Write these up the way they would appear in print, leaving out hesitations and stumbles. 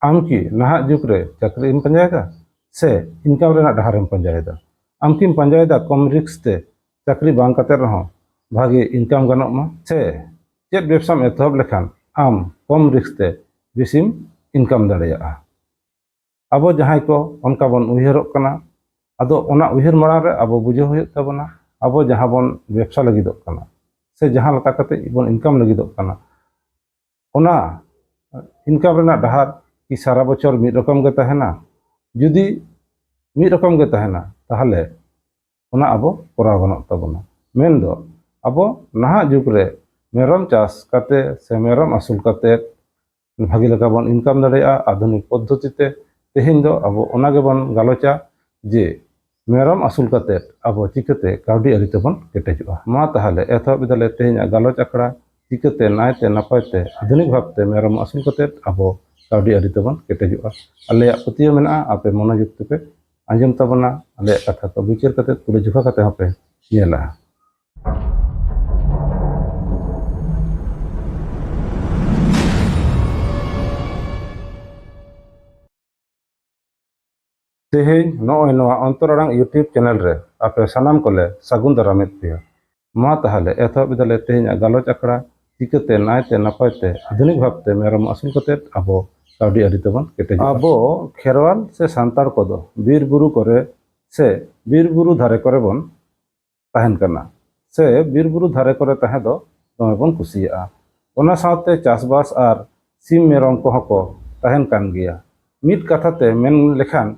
आम की नाहक जुग रे चाकरी पंजायेदा से इनकम रेना डहारेम पंजायेदा आम की पंजायेदा कम रिक्स ते चाकरी बांग कते रहो भागे इनकम गनोक मा से चेत व्यवसाम एतहब लेखान आम कम रिक्स ते बेसिम इनकम दाड़ेया आबो जहां को उनका बन उयहरोक कना आदो ओना उयहर मारां रे आबो बुझे हुयुग ताबोना आबो जहां बन व्यवसा लगिदोक कना से जहां लका कते बन इनकम लगिदोक कना ओना इनकम रेना डहार कि सारा बचर मिद रकम गे तहना जुदी मिद रकम गे तहना ताहले ओना आबो कराव गनोक ताबोना मेन दो आबो नाहा जुग रे मेरम चाष करते से मेरम आसुल करते भागी लेका बन इनकम दाड़ेया आधुनिक पद्धति ते तेहेन दो आबो ओना गे बन गालोचा जे मेरम आसुल करते आबो चिकाते कावडी आरि तेबन केटेजुआ मा ताहले एथहब इदाले तेहेन गालोच आखड़ा चिकाते नायते नापायते आधुनिक भावते मेरम आसुल करते आबो कावडी आरि तेबन केटेजुआ आले पतियो मेना आपे मनोयोग तेपे आंजम ताबना आले कथा को विचार करते तुले जुखा करते हपे येला तेहेन नॉय नोआ अंतरांग यूट्यूब चैनल रे आपे सनाम कोले सागुन दारामेत पिया मा ताहले एथहब इदाले तेहेन गालोच आखड़ा चिकाते नायते नापायते आधुनिक भावते मेरम आसुल करते आबो कावडी आरि तेबन केटेजुआ आबो खेरवाल से सांतार कोदो बीर बुरु करे से बीर बुरु धारे करे बन तहन कना से बीर बुरु धारे करे तहे दो दमे बन कुसिया ओना साथे चासबास आर सिम मेरम कोह को तहन कान गिया मिट कथाते मेन लेखान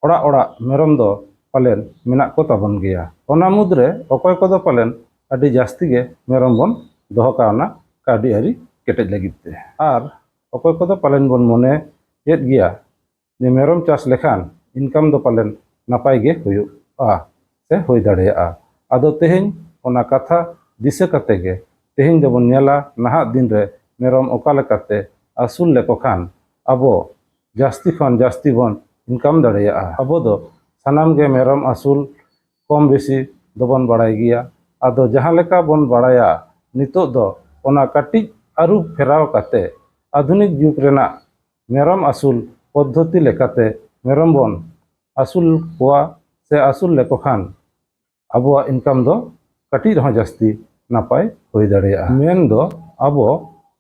ओड़ा ओड़ा मेरम दो पालेन मेनाक को ताबन गिया ओना मुद्रे अकय कोदो पालेन आदि जास्ती गे मेरम बन दोहो कावना कावडी आरि केटेज लागिद ते आर अकय कोदो पालेन बन मने येद गिया जे मेरम चाष लेखान इनकम दो पालेन नापाय गे हुयुआ से हुई दाड़ेया आदो तेहेन ओना कथा दिशा कते गे तेहेन जबन नेला नाहा दिन रे मेरम ओका लेकाते आसुल लेको खान आबो जास्ती खन जास्ती बन इनकम दाड़ेया आबो दो सानाम गे मेरम आसुल कम बेसी दोबन बाड़ाय गिया आदो जहां लेका बन बाड़ाया नितो दो ओना काटिज आरु फेराव काते आधुनिक जुग रेना मेरम आसुल पद्धति लेकाते मेरम बन आसुल कोआ से आसुल लेको खान आबो इनकम दो काटिज रह जास्ती नापाय हुई दाड़ेया मेन दो आबो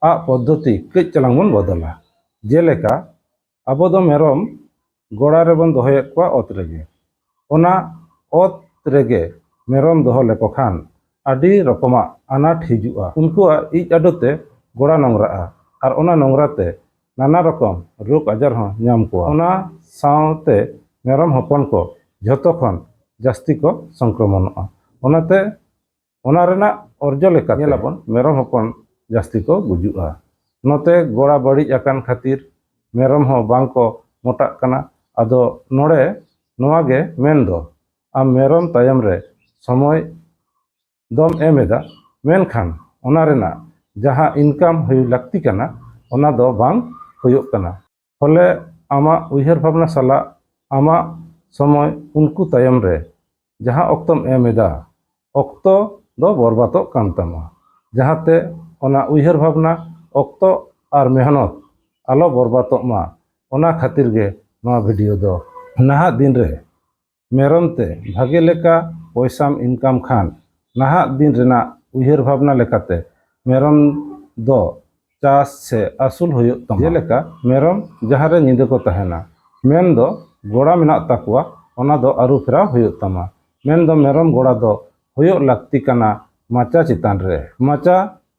आ पद्धति कई चलांग बन बदला जेलेका आबो दो मेरम गोड़ा रे बन दोहयेद कोआ ओत रेगे ओना ओत रेगे मेरम दोहो लेको खान आदि रकमा आनाट हिजुआ उनकुआ इज आडोते गोड़ा नोंगराआ आर ओना नोंगराते नाना रकम रोग आजार हो नाम कोआ ओना सावते मेरम हपन को झतो खन जास्ती को संक्रमणोआ ओनाते ओना रेना अर्जो लेका नेलाबन मेरम हपन जास्ती को गुजुआ नोते गोड़ा बड़िज आकान खातिर मेरम हो बांग को मोटाक कना आदो नोड़े नोआ गे मेन दो आम मेरम तायम रे समय दम एमेदा मेनखान ओना रेना जहां इनकम हुई लगती कना ओना दो बांग हुयुग कना फले आमा उयहर भावना साला आमा समय उनको तायम रे जहां ऑक्तम एमेदा ऑक्तो दो बरबातो कान तामा जहाते ओना उयहर भावना ऑक्तो आर मेहनत आलो बरबातो मा ओना खातिर गे नोआ वीडियो दो नाहा दिन रे मेरम ते भागे लेका पैसाम इनकम खान नाहा दिन रेना उयहर भावना लेकाते मेरम दो चाष से आसुल हुयुग तमा जेलेका मेरम जहां रे निदे को तहना मेन दो गोड़ा मेनाक ताकुआ ओना दो आरु फेरा हुयुग तमा मेन दो मेरम गोड़ा दो हुयुग लागती कना माचा चितान रे माचा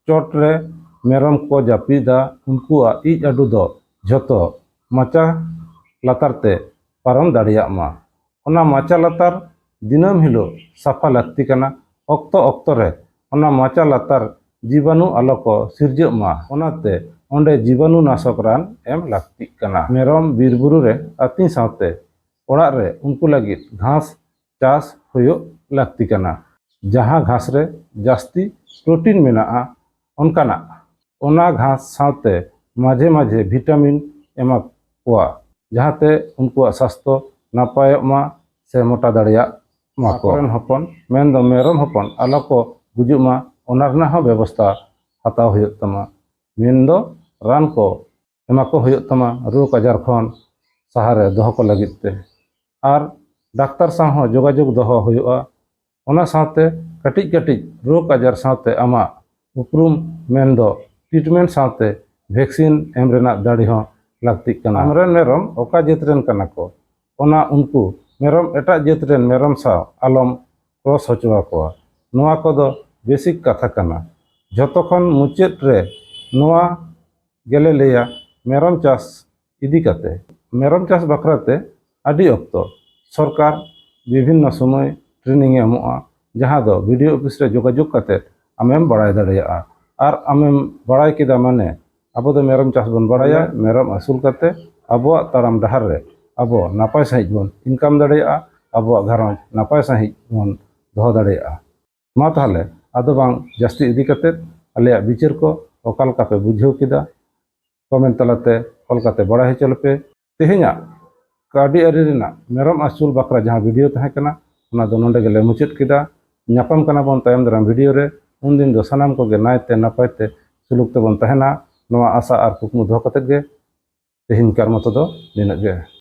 चोट रे मेरम को जापिदा उनकुआ इज आडू दो झतो माचा लातारते पारम दाड़िया मा ओना माचा लातार दिनम हिलो साफा लागती कना ऑक्तो ऑक्तो रे ओना माचा लातार जीवाणु आलो को सिरजो मा ओनाते ओंडे जीवाणु नाशक रान एम लागती कना मेरम बीरबुरु रे आती सावते ओड़ा रे उनको लगित घास चाष हुयुग लागती कना जहां घास रे जास्ती प्रोटीन मेनाआ ओनकाना ओना घास सावते माझे माझे विटामिन एमा कोआ जहाते उनको स्वास्थ्य नापाय मा से मोटा दाड़िया मा को हपन मेन दो मेरम हपन आलो को गुजुग मा ओना रेना हो व्यवस्था हताव हुयुग तमा मेन दो रान को ᱮᱢᱟ ᱠᱚ ᱦᱩᱭᱩᱜ ᱛᱟᱢᱟ ᱨᱳᱜᱽ ᱟᱡᱟर ᱠᱷᱚᱱ ᱥᱟᱦᱟᱨᱮ ᱫᱚᱦᱚ ᱠᱚ ᱞᱟᱹᱜᱤᱫ ᱛᱮ ᱟᱨ ᱰᱟᱠᱛᱟর ᱥᱟᱶ ᱦᱚᱸ ᱡᱳᱜᱟᱡᱳᱜᱽ ᱫᱚᱦᱚ ᱦᱩᱭᱩᱜᱼᱟ ᱚᱱᱟ ᱥᱟᱶᱛᱮ ᱠᱟᱹᱴᱤᱡ ᱠᱟᱹᱴᱤᱡ ᱨᱳᱜᱽ ᱟᱡᱟর ᱥᱟᱶᱛᱮ ᱟᱢᱟᱜ ᱩᱯᱨᱩᱢ ᱢᱮᱱᱫᱚ ᱴᱨᱤᱴᱢᱮন্ট ᱥᱟᱶᱛᱮ ᱵᱷᱮᱠᱥᱤᱱ ᱮᱢ ᱨᱮᱱᱟᱜ ᱫᱟᱲᱮ ᱦᱚᱸ ᱞᱟᱹᱠᱛᱤᱜ ᱠᱟᱱᱟ ᱟᱢᱨᱮᱱ ᱢᱮᱨᱚᱢ ᱚᱠᱟ ᱡᱟᱹᱛ ᱨᱮᱱ ᱠᱟᱱᱟ ᱠᱚ ᱚᱱᱟ ᱩᱱᱠᱩ ᱢᱮᱨᱚᱢ ᱮᱴᱟᱜ ᱡᱟᱹᱛ ᱨᱮᱱ ᱢᱮᱨᱚᱢ ᱥᱟᱶ ᱟᱞᱚᱢ ᱠᱨᱚᱥ ᱦᱚᱪᱚ ᱟᱠᱚᱣᱟ ᱱᱚᱣᱟ ᱠᱚᱫᱚ ᱵᱮᱥᱤᱠ ᱠᱟᱛᱷᱟ ᱠᱟᱱᱟ ᱡᱷᱚᱛᱚ ᱠᱷᱚᱱ ᱢᱩᱪᱟᱹᱫ ᱨᱮ ᱱᱚᱣᱟ ᱜᱮᱞᱮ ᱞᱟᱹᱭᱟ ᱢᱮᱨᱚᱢ ᱪᱟᱥ ᱤᱫᱤ ᱠᱟᱛᱮ ᱢᱮᱨᱚᱢ ᱪᱟᱥ ᱵᱟᱠᱷᱨᱟᱛᱮ ᱟᱹᱰᱤ ᱚᱠᱛᱚ ᱥᱚᱨᱠᱟর ᱵᱤᱵᱷᱤᱱᱱᱚ ᱥᱚᱢᱚᱭ ᱴᱨᱮᱱᱤᱝ ᱮ ᱮᱢᱚᱜᱼᱟ ᱡᱟᱦᱟᱸ ᱫᱚ ᱵᱤᱰᱤᱳ ᱚᱯᱷᱤᱥ ᱨᱮ ᱡᱳᱜᱟᱡᱳᱜᱽ ᱠᱟᱛᱮ ᱟᱢᱮᱢ ᱵᱟᱲᱟᱭ ᱫᱟᱲᱮᱭᱟᱜᱼᱟ ᱟᱨ ᱟᱢᱮᱢ ᱵᱟᱲᱟᱭ ᱠᱮᱫᱟ ᱢᱟᱱᱮ ᱟᱵᱚ ᱫᱚ ᱢᱮᱨᱚᱢ ᱪᱟᱥ ᱵᱚᱱ ᱵᱟᱲᱟᱭᱟ ᱢᱮᱨᱚᱢ ᱟᱹᱥᱩᱞ ᱠᱟᱛᱮ ᱟᱵᱚᱣᱟᱜ ᱛᱟᱲᱟᱢ ᱰᱟᱦᱟᱨ ᱨᱮ ᱟᱵᱚ ᱱᱟᱯᱟᱭ ᱥᱟᱺᱦᱤᱡ ᱵᱚᱱ ᱤᱱᱠᱟᱢ ᱫᱟᱲᱮᱭᱟᱜᱼᱟ ᱟᱵᱚᱣᱟᱜ ᱜᱷᱟᱨᱚᱸᱡᱽ ᱱᱟᱯᱟᱭ ᱥᱟᱺᱦᱤᱡ ᱵᱚᱱ ᱫᱚᱦᱚ ᱫᱟᱲᱮᱭᱟᱜᱼᱟ ᱢᱟ ᱛᱟᱦᱚᱞᱮ ᱟᱫᱚ ᱵᱟᱝ ᱡᱟᱹᱥᱛᱤ ᱤᱫᱤ ᱠᱟᱛᱮ ᱟᱞᱮᱭᱟᱜ ᱵᱤᱪᱟᱹᱨ ᱠᱚ ᱚᱠᱟ ᱞᱮᱠᱟ ᱯᱮ ᱵᱩᱡᱷᱟᱹᱣ ᱠᱮᱫᱟ ᱠᱚᱢᱮᱱᱴ ᱛᱟᱞᱟᱛᱮ ᱚᱞ ᱠᱟᱛᱮ ᱵᱟᱲᱟᱭ ᱦᱚᱪᱚ ᱞᱮᱯᱮ ᱛᱮᱦᱮᱧᱟᱜ ᱠᱟᱹᱣᱰᱤ ᱟᱹᱨᱤ ᱨᱮᱱᱟᱜ ᱢᱮᱨᱚᱢ ᱟᱹᱥᱩᱞ ᱵᱟᱠᱷᱨᱟ ᱡᱟᱦᱟᱸ ᱵᱷᱤᱰᱤᱭᱳ ᱛᱟᱦᱮᱸ ᱠᱟᱱᱟ ᱚᱱᱟ ᱫᱚ ᱱᱚᱰᱮ ᱜᱮᱞᱮ ᱢᱩᱪᱟᱹᱫ ᱠᱮᱫᱟ ᱧᱟᱯᱟᱢ ᱠᱟᱱᱟ ᱵᱚᱱ ᱛᱟᱭᱚᱢ ᱫᱟᱨᱟᱢ ᱵᱷᱤᱰᱤᱭᱳ ᱨᱮ ᱩᱱᱫᱤन ᱫᱚ ᱥᱟᱱᱟᱢ ᱠᱚᱜᱮ ᱱᱟᱭᱛᱮ ᱱᱟᱯᱟᱭᱛᱮ ᱥᱩᱞᱩᱠ ᱛᱮᱵᱚᱱ ᱛᱟᱦᱮᱱᱟ ᱱᱚᱣᱟ ᱟᱥᱟ ᱟᱨ ᱠᱩᱠᱢᱩ ᱫᱚᱦᱚ ᱠᱟᱛᱮ ᱜᱮ ᱛᱮᱦᱮᱧ ᱠᱟᱨ ᱢᱚᱛᱚ ᱫᱚ ᱱᱤᱱᱟᱹᱜ ᱜᱮ